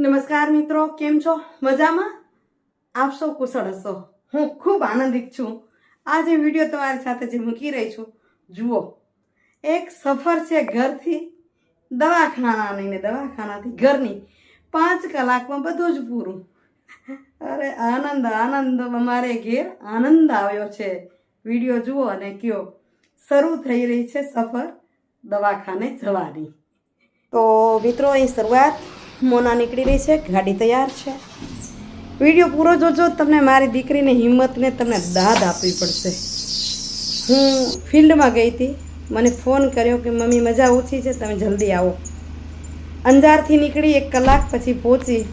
નમસ્કાર મિત્રો, કેમ છો? મજામાં? આપ સૌ કુશળ હશો. હું ખૂબ આનંદિત છું. આજે વિડીયો તમારી સાથે જે મૂકી રહી છું, જુઓ. એક સફર છે ઘરથી દવાખાનાની ને દવાખાનાથી ઘરની. 5 કલાકમાં બધું જ પૂરું. અરે આનંદ આનંદ, અમારે ઘેર આનંદ આવ્યો છે. વિડીયો જુઓ અને કયો. શરૂ થઈ રહી છે સફર દવાખાને જવાની. તો મિત્રો, અહીં શરૂઆત મોના નીકળી રહી છે. ગાડી તૈયાર છે. વિડીયો પૂરો જોજો. તમને મારી દીકરીની હિંમતને તમને દાદ આપવી પડશે. હું ફિલ્ડમાં ગઈ હતી. મને ફોન કર્યો કે મમ્મી મજા ઓછી છે, તમે જલ્દી આવો. અંજારથી નીકળી 1 કલાક પછી પહોંચી.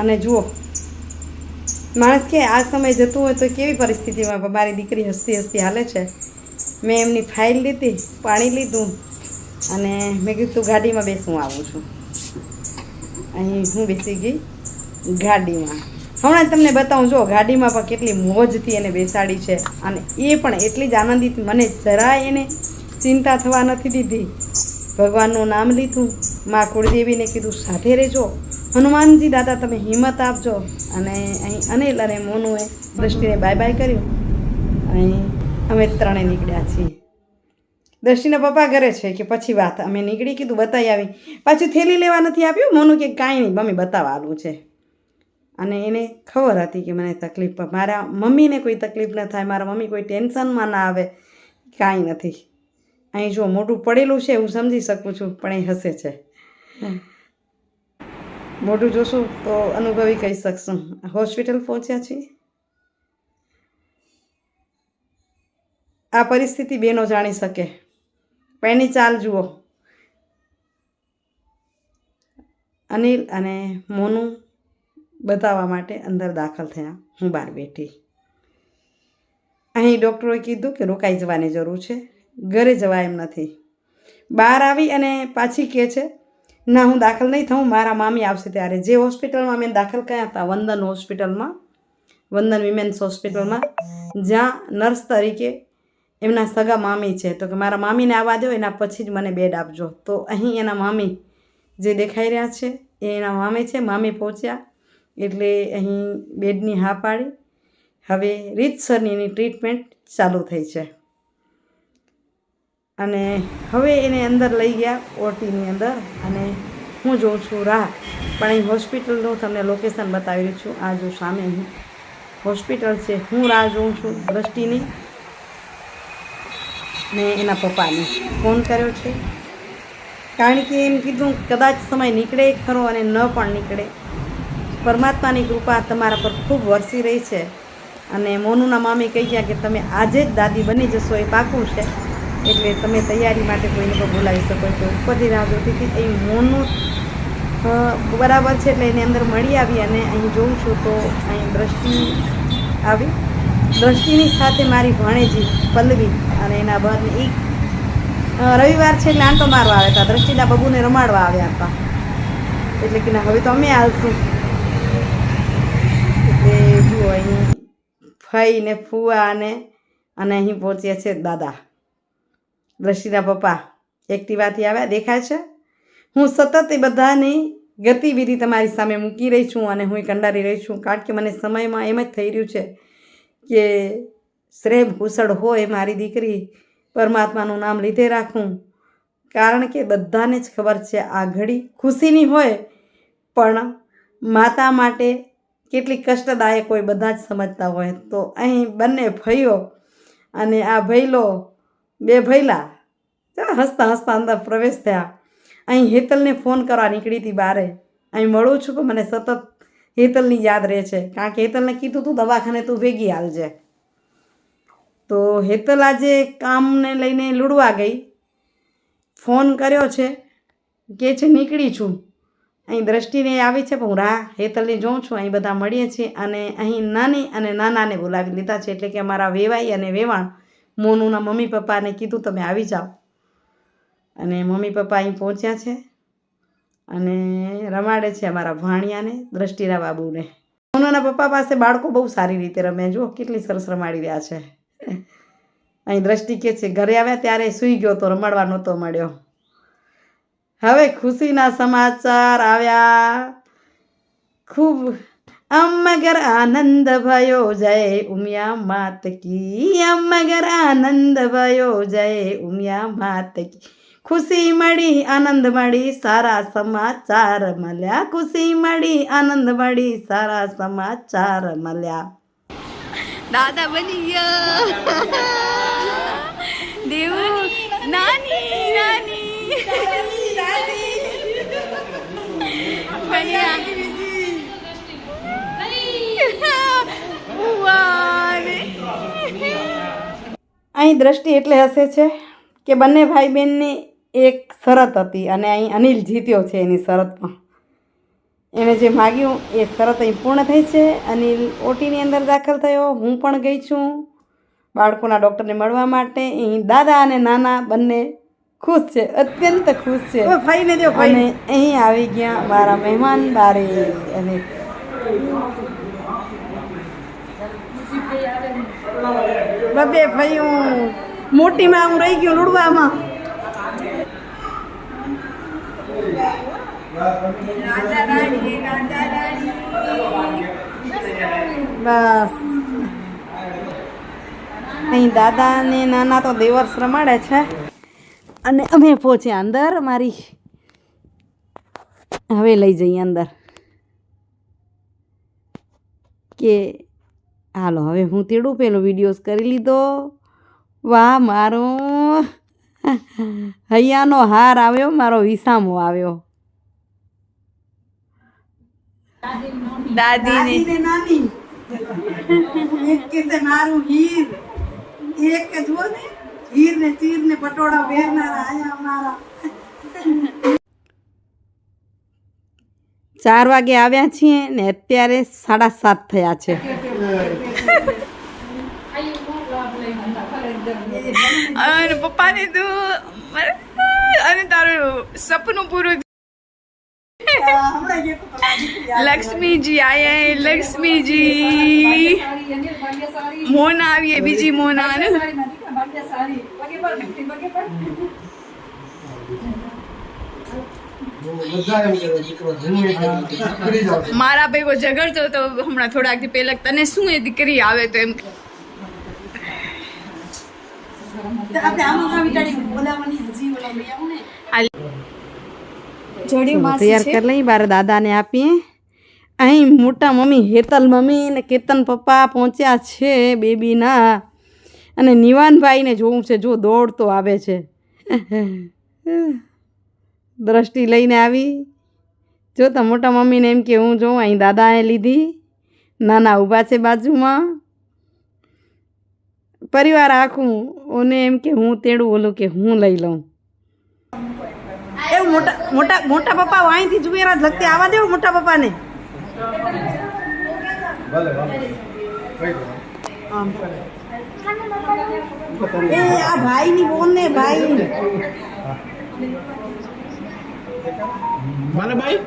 અને જુઓ, માણસ કે આ સમય જતું હોય તો કેવી પરિસ્થિતિમાં મારી દીકરી હસતી હસતી હાલે છે. મેં એમની ફાઇલ લીધી, પાણી લીધું અને મેં કીધું ગાડીમાં બેસું, આવું છું. અહીં હું બેસી ગઈ ગાડીમાં. હમણાં તમને બતાવું, જો ગાડીમાં પણ કેટલી મોજથી એને બેસાડી છે. અને એ પણ એટલી જ આનંદિત, મને જરાય એને ચિંતા થવા નથી દીધી. ભગવાનનું નામ લીધું, મા કુળદેવીને કીધું સાથે રહેજો, હનુમાનજી દાદા તમે હિંમત આપજો. અને અહીં અનિલ અને મોનુએ દ્રષ્ટિને બાય બાય કર્યું. અહીં અમે 3 નીકળ્યા છીએ. દ્રષ્ટિના પપ્પા ઘરે છે કે પછી વાત. અમે નીકળી, કીધું બતાવી આવી. પાછું થેલી લેવા નથી આપ્યું. મોનું કે કાંઈ નહીં મમ્મી, બતાવવાનું છે. અને એને ખબર હતી કે મને તકલીફ, મારા મમ્મીને કોઈ તકલીફ ન થાય, મારા મમ્મી કોઈ ટેન્શનમાં ના આવે, કાંઈ નથી. અહીં જો મોઢું પડેલું છે હું સમજી શકું છું, પણ એ હસે છે. મોઢું જોશું તો અનુભવી કહી શકશું. હોસ્પિટલ પહોંચ્યા છીએ. આ પરિસ્થિતિ બેનો જાણી શકે. પણ એની ચાલ જુઓ. અનિલ અને મોનું બતાવવા માટે અંદર દાખલ થયા. હું બહાર બેઠી. અહીં ડૉક્ટરોએ કીધું કે રોકાઈ જવાની જરૂર છે, ઘરે જવાય એમ નથી. બહાર આવી અને પાછી કહે છે ના, હું દાખલ નહીં થઉં, મારા મામી આવશે ત્યારે. જે હોસ્પિટલમાં મેં દાખલ કર્યા હતા, વંદન હોસ્પિટલમાં, વંદન વિમેન્સ હોસ્પિટલમાં, જ્યાં નર્સ તરીકે એમના સગા મામી છે. તો કે મારા મામીને આવવા દો, એના પછી જ મને બેડ આપજો. તો અહીં એના મામી જે દેખાઈ રહ્યા છે એ એના મામી છે. મામી પહોંચ્યા એટલે અહીં બેડની હા પાડી. હવે રીતસરની એની ટ્રીટમેન્ટ ચાલુ થઈ છે. અને હવે એને અંદર લઈ ગયા ઓટીની અંદર. અને હું જોઉં છું રાહ. પણ અહીં હોસ્પિટલનું તમને લોકેશન બતાવી રહી છું. આ જો સામે અહીં હોસ્પિટલ છે. હું રાહ જોઉં છું દ્રષ્ટિની ને એના પપ્પાને. ફોન કર્યો છે કારણ કે એમ કીધું કદાચ સમય નીકળે ખરો અને ન પણ નીકળે. પરમાત્માની કૃપા તમારા પર ખૂબ વરસી રહી છે. અને મોનુના મામી કહી ગયા કે તમે આજે જ દાદી બની જશો, એ પાકું છે. એટલે તમે તૈયારી માટે કોઈને પણ બોલાવી શકો છો. ઉપરથી રાહ જોતી હતી. એ મોનું બરાબર છે એટલે એની અંદર મળી આવી. અને અહીં જોઉં છું તો અહીં દ્રષ્ટિ આવી. દ્રષ્ટિની સાથે મારી ભાણેજી પલ્લવી અને એના બહારને એક રવિવાર છે એટલે આંટો મારવા આવ્યા હતા. દ્રષ્ટિના બબુને રમાડવા આવ્યા હતા. એટલે કે ના, હવે તો અમે આવશું. એટલે જુઓ, અહીં ફઈ ને ફુવા અને અહીં પહોંચ્યા છે દાદા. દ્રષ્ટિના પપ્પા એક્ટિવાથી આવ્યા, દેખાય છે. હું સતત એ બધાની ગતિવિધિ તમારી સામે મૂકી રહી છું અને હું કંડારી રહી છું. કારણ કે મને સમયમાં એમ જ થઈ રહ્યું છે કે શ્રેય કુશળ હોય મારી દીકરી, પરમાત્માનું નામ લીધે રાખું. કારણ કે બધાને જ ખબર છે આ ઘડી ખુશીની હોય, પણ માતા માટે કેટલી કષ્ટદાયક હોય બધા જ સમજતા હોય. તો અહીં બંને ભાઈઓ અને આ ભૈલો, 2 ભૈલા હસતા હસતા અંદર પ્રવેશ થયા. અહીં હેતલને ફોન કરવા નીકળી હતી બારે. અહીં મળું છું પણ મને સતત હેતલની યાદ રહે છે. કારણ કે હેતલને કીધું તું દવાખાને તું ભેગી આવજે. તો હેતલ આજે કામને લઈને લુડવા ગઈ. ફોન કર્યો છે કે છે નીકળી છું. અહીં દ્રષ્ટિને આવી છે પણ હું રાહ હેતલની જોઉં છું. અહીં બધા મળીએ છીએ. અને અહીં નાની અને નાનાને બોલાવી લીધા છે. એટલે કે અમારા વેવાઈ અને વેવાણ મોનુના મમ્મી પપ્પાને કીધું તમે આવી જાઓ. અને મમ્મી પપ્પા અહીં પહોંચ્યા છે અને રમાડે છે અમારા ભાણિયાને, દ્રષ્ટિના બાબુને. મોનુના પપ્પા પાસે બાળકો બહુ સારી રીતે રમે. જુઓ કેટલી સરસ રમાડી રહ્યા છે. અહીં દ્રષ્ટિ કે છે ઘરે આવ્યા ત્યારે સૂઈ ગયો તો રમાડવા નહોતો મળ્યો. હવે ખુશીના સમાચાર આવ્યા ખૂબ અમગર આનંદ ભયો જય ઉમિયા માત કી અમગર આનંદ ભયો જય ઉમિયા માત કી ખુશી મળી આનંદ મળી સારા સમાચાર મળ્યા ખુશી મળી આનંદ મળી સારા સમાચાર મળ્યા દાદા બની ગયા દેવ નાની નાની બન્યા અહીં દ્રષ્ટિ એટલે હસે છે કે બંને ભાઈ બહેનની એક શરત હતી અને અહીં અનિલ જીત્યો છે એની શરતમાં એણે જે માગ્યું એ શરત અહીં પૂર્ણ થઈ છે અનિલ ઓટીની અંદર દાખલ થયો હું પણ ગઈ છું બાળકોના ડૉક્ટરને મળવા માટે અહીં દાદા અને નાના બંને ખુશ છે અત્યંત ખુશ છે અને અહીં આવી ગયા મારા મહેમાન બારે અને બબે ભાઈ હું મોટીમાં હું રહી ગયું લુડવામાં બસ અહીં દાદા ને નાના તો દેવર્ષ રમાડે છે અને અમે પહોંચ્યા અંદર મારી હવે લઈ જઈએ અંદર કે હાલો હવે હું તેડું પેલો વિડીયોઝ કરી લીધો વાહ મારો હૈયાનો હાર આવ્યો મારો વિસામો આવ્યો દાદી ને નાની એક કે મારું હીર એક કે જો ને હીર ને ચીર ને પટોળા પહેરનારા આયા અમારા 4 વાગે આવ્યા છીએ ને અત્યારે 7:30 થયા છે અને પપ્પાને તો અને તારું સપનું પૂરું લક્ષ્મીજી આયા લક્ષ્મીજી મોના આવીએ બીજી મોના ને મારા ભેગો ઝઘડતો તો હમણાં થોડાક દી પહેલા તને શું એ દીકરી આવે તો એમ તૈયાર કરી લઈ બાર દાદાને આપીએ અહીં મોટા મમ્મી હેતલ મમ્મી ને કેતન પપ્પા પહોંચ્યા છે બેબીના અને નિવાનભાઈને જોવું છે જો દોડતો આવે છે દ્રષ્ટિ લઈને આવી જો તો મોટા મમ્મીને એમ કે હું જોઉં અહીં દાદાએ લીધી નાના ઊભા છે બાજુમાં પરિવાર આખું ઓને એમ કે હું તેડું ઓલું કે હું લઈ લઉં એવું મોટા મોટા મોટા પપ્પા અહીંથી જુવેરા લગતે આવવા દેવું મોટા પપ્પાને એ આ ભાઈની બોન ને ભાઈ માને ભાઈ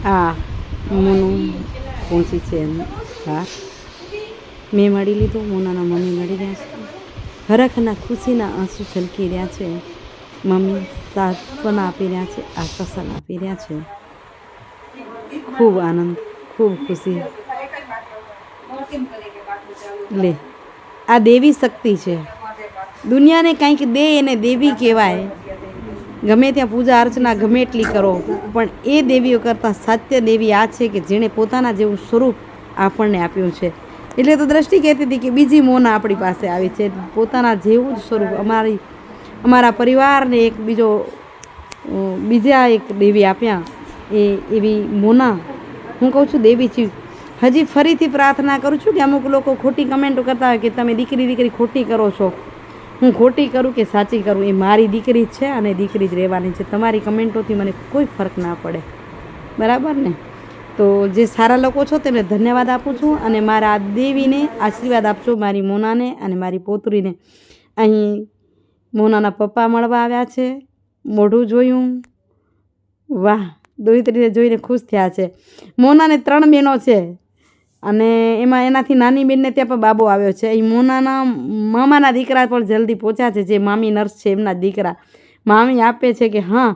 હા મોનું પહોંચી છે એમ હા મેં મળી લીધું મોનાના મમ્મી મળી રહ્યા છે હરખના ખુશીના આંસુ છલકી રહ્યા છે મમ્મી સાંત્વના આપી રહ્યા છે આશ્વાસન આપી રહ્યા છે ખૂબ આનંદ ખૂબ ખુશી લે આ દેવી શક્તિ છે દુનિયાને કંઈક દે એને દેવી કહેવાય ગમે ત્યાં પૂજા અર્ચના ગમે એટલી કરો પણ એ દેવીઓ કરતાં સાત્ય દેવી આ છે કે જેણે પોતાના જેવું સ્વરૂપ આપણને આપ્યું છે એટલે તો દ્રષ્ટિ કહેતી હતી કે બીજી મોના આપણી પાસે આવી છે પોતાના જેવું જ સ્વરૂપ અમારા પરિવારને એક બીજા એક દેવી આપ્યા એવી મોના હું કહું છું દેવી છે હજી ફરીથી પ્રાર્થના કરું છું કે અમુક લોકો ખોટી કમેન્ટો કરતા હોય કે તમે દીકરી ખોટી કરો છો હું ખોટી કરું કે સાચી કરું એ મારી દીકરી જ છે અને દીકરી જ રહેવાની છે તમારી કમેન્ટોથી મને કોઈ ફરક ના પડે બરાબર ને તો જે સારા લોકો છો તેમને ધન્યવાદ આપું છું અને મારા દેવીને આશીર્વાદ આપજો મારી મોનાને અને મારી પોતરીને અહીં મોનાના પપ્પા મળવા આવ્યા છે મોઢું જોયું વાહ દોહિત્રીને જોઈને ખુશ થયા છે મોનાને 3 બહેનો છે અને એમાં એનાથી નાની બેનને ત્યાં પણ બાબો આવ્યો છે. એ મોનાના મામાના દીકરા પણ જલ્દી પહોંચ્યા છે, જે મામી નર્સ છે એમના દીકરા. મામી આપે છે કે હા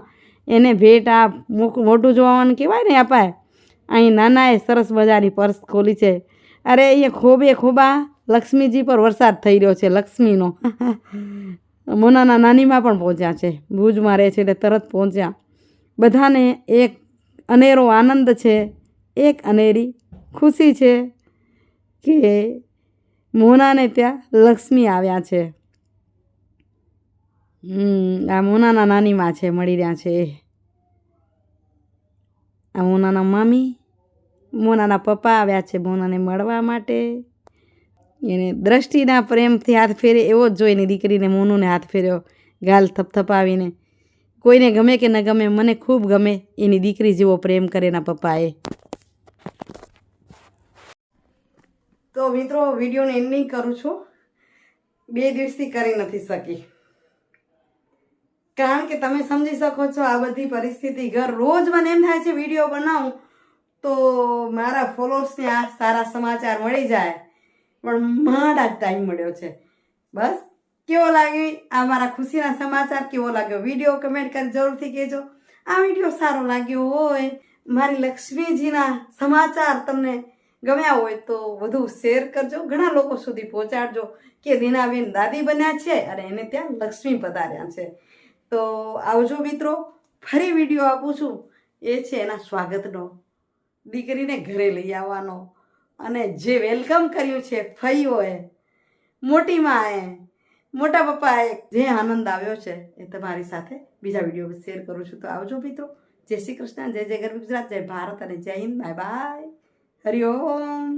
એને ભેટ આ મોટું જોવાનું કહેવાય ને અપાય. અહીં નાનાએ સરસ મજાની પર્સ ખોલી છે. અરે અહીંયા ખોબે ખોબા લક્ષ્મીજી પર વરસાદ થઈ રહ્યો છે, લક્ષ્મીનો. મોનાના નાનીમાં પણ પહોંચ્યા છે, ભુજમાં રહે છે એટલે તરત પહોંચ્યા. બધાને એક અનેરો આનંદ છે, એક અનેરી ખુશી છે કે મોનાને ત્યાં લક્ષ્મી આવ્યા છે. આ મોનાના નાનીમાં છે, મળી રહ્યા છે. આ મોનાના મામી, મોનાના પપ્પા આવ્યા છે મોનાને મળવા માટે. એને દ્રષ્ટિના પ્રેમથી હાથ ફેરે એવો જ જોઈને દીકરીને મોનુને હાથ ફેર્યો, ગાલ થપથપાવીને. કોઈને ગમે કે ન ગમે, મને ખૂબ ગમે એની દીકરી જેવો પ્રેમ કરે એના પપ્પાએ. તો મિત્રો, વિડીયોને એન્ડિંગ કરું છું. 2 દિવસથી કરી નથી શકી, કારણ કે તમે સમજી શકો છો આ બધી પરિસ્થિતિ. રોજ મને એમ થાય છે વિડીયો બનાવું તો મારા ફોલોઅર્સને આ સારા સમાચાર મળી જાય, પણ માંડા ટાઈમ મળ્યો છે. બસ, કેવો લાગ્યો આ મારા ખુશીના સમાચાર? કેવો લાગ્યો વિડીયો? કમેન્ટ કરી જરૂરથી કહેજો. આ વિડીયો સારો લાગ્યો હોય, મારી લક્ષ્મીજીના સમાચાર તમને ગમ્યા હોય તો વધુ શેર કરજો, ઘણા લોકો સુધી પહોંચાડજો કે દીનાબેન દાદી બન્યા છે અને એને ત્યાં લક્ષ્મી પધાર્યા છે. તો આવજો મિત્રો, ફરી વિડીયો આપું છું. એ છે એના સ્વાગતનો, દીકરીને ઘરે લઈ આવવાનો, અને જે વેલકમ કર્યું છે ફઈઓએ, મોટી માએ, મોટા પપ્પાએ, જે આનંદ આવ્યો છે એ તમારી સાથે બીજા વિડીયો શેર કરું છું. તો આવજો મિત્રો. જય શ્રી કૃષ્ણ, જય જય ગરવી ગુજરાત, જય ભારત અને જય હિન્દ. Bye bye, Hariom.